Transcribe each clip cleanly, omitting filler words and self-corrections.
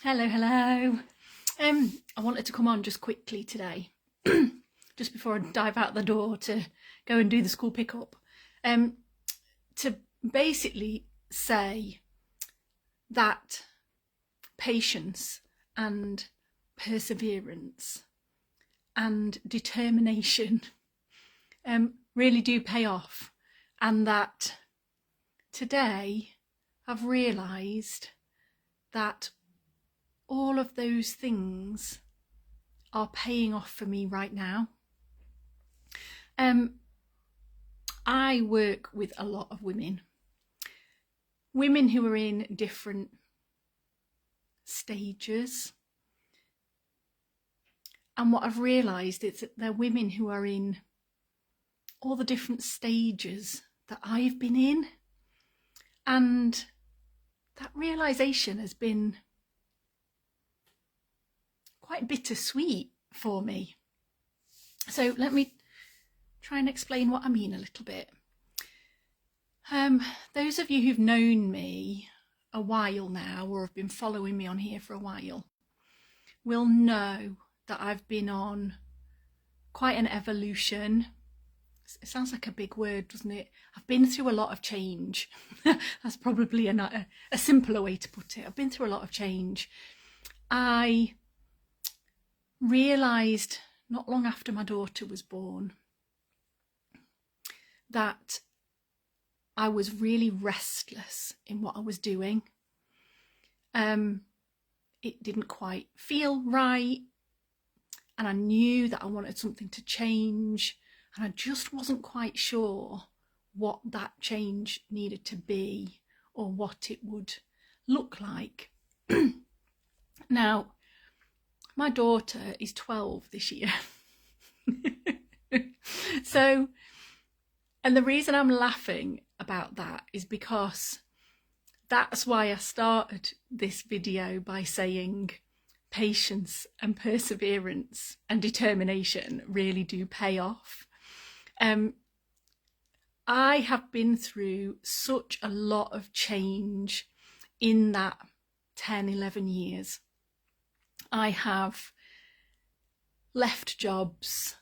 Hello, hello. I wanted to come on just quickly today, just before I dive out the door to go and do the school pickup, to basically say that patience and perseverance and determination really do pay off, and that today I've realised that all of those things are paying off for me right now. I work with a lot of women who are in different stages. And what I've realised is that they're women who are in all the different stages that I've been in. And that realisation has been quite bittersweet for me. So let me try and explain what I mean a little bit. Those of you who've known me a while now, or have been following me on here for a while, will know that I've been on quite an evolution. It sounds like a big word, doesn't it? I've been through a lot of change. That's probably a simpler way to put it. I've been through a lot of change. I realised not long after my daughter was born that I was really restless in what I was doing. It didn't quite feel right, and I knew that I wanted something to change, and I just wasn't quite sure what that change needed to be or what it would look like. Now, my daughter is 12 this year. So, and the reason I'm laughing about that is because that's why I started this video by saying patience and perseverance and determination really do pay off. I have been through such a lot of change in that 10, 11 years. I have left jobs,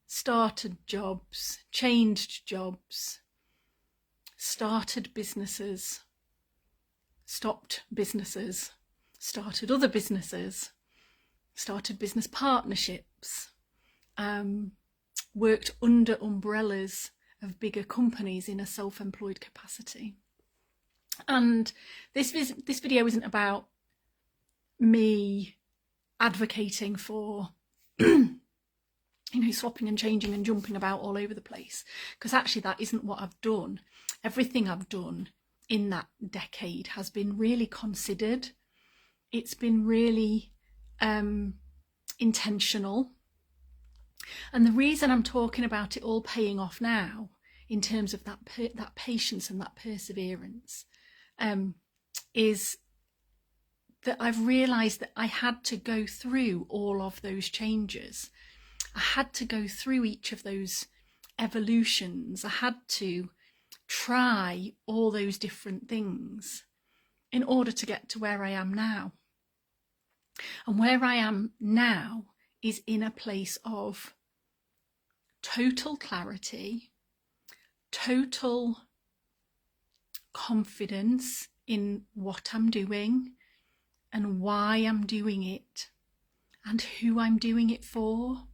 started jobs, changed jobs, started businesses, stopped businesses, started other businesses, started business partnerships, worked under umbrellas of bigger companies in a self-employed capacity. And this video isn't about me advocating for swapping and changing and jumping about all over the place, because actually that isn't what I've done. Everything I've done in that decade has been really considered. It's been really intentional. And the reason I'm talking about it all paying off now in terms of that patience and that perseverance is that I've realised that I had to go through all of those changes. I had to go through each of those evolutions. I had to try all those different things in order to get to where I am now. And where I am now is in a place of total clarity, total confidence in what I'm doing and why I'm doing it and who I'm doing it for.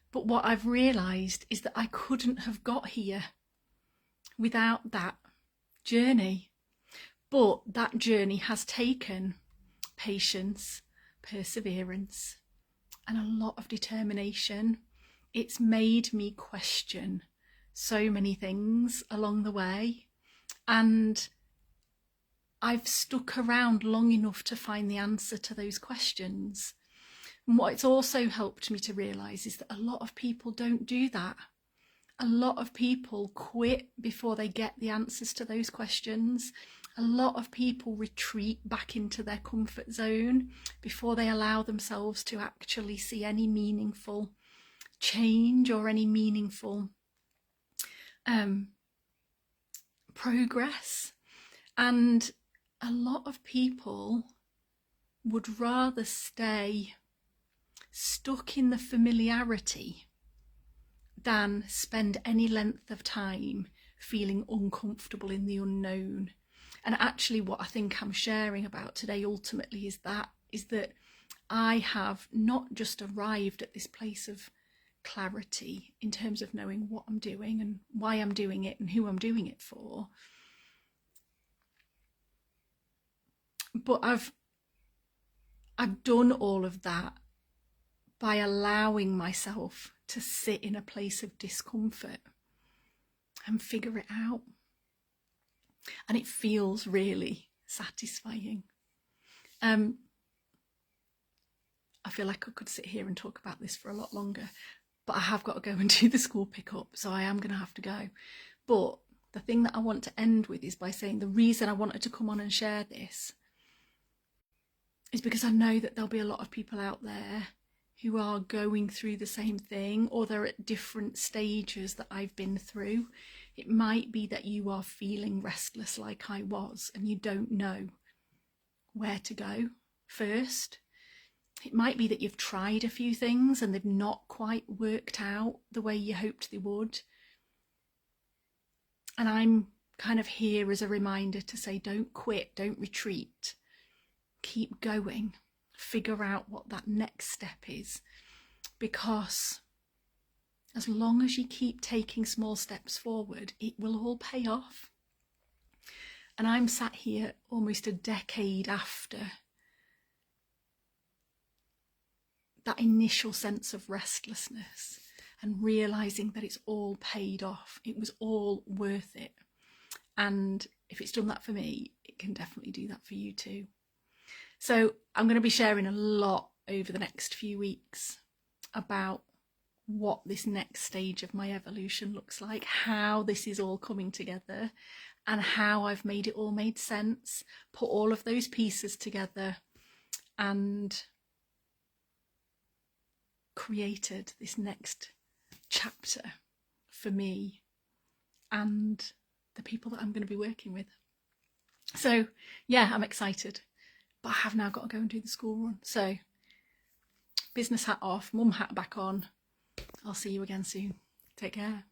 But what I've realised is that I couldn't have got here without that journey. But that journey has taken patience, perseverance, and a lot of determination. It's made me question so many things along the way, and I've stuck around long enough to find the answer to those questions. And what it's also helped me to realise is that a lot of people don't do that. A lot of people quit before they get the answers to those questions. A lot of people retreat back into their comfort zone before they allow themselves to actually see any meaningful change or any meaningful progress. And a lot of people would rather stay stuck in the familiarity than spend any length of time feeling uncomfortable in the unknown. And actually what I think I'm sharing about today ultimately is that I have not just arrived at this place of clarity in terms of knowing what I'm doing and why I'm doing it and who I'm doing it for, but I've done all of that by allowing myself to sit in a place of discomfort and figure it out. And it feels really satisfying. I feel like I could sit here and talk about this for a lot longer, but I have got to go and do the school pickup, so I am going to have to go. But the thing that I want to end with is by saying the reason I wanted to come on and share this is because I know that there'll be a lot of people out there who are going through the same thing, or they're at different stages that I've been through. It might be that you are feeling restless like I was and you don't know where to go first. It might be that you've tried a few things and they've not quite worked out the way you hoped they would. And I'm kind of here as a reminder to say, don't quit, don't retreat, keep going, figure out what that next step is, because as long as you keep taking small steps forward, it will all pay off. And I'm sat here almost a decade after that initial sense of restlessness and realizing that it's all paid off. It was all worth it. And if it's done that for me, it can definitely do that for you too. So I'm going to be sharing a lot over the next few weeks about what this next stage of my evolution looks like, how this is all coming together, and how I've made it all made sense, put all of those pieces together and created this next chapter for me and the people that I'm going to be working with. So yeah, I'm excited, but I have now got to go and do the school run. So business hat off, mum hat back on. I'll see you again soon. Take care.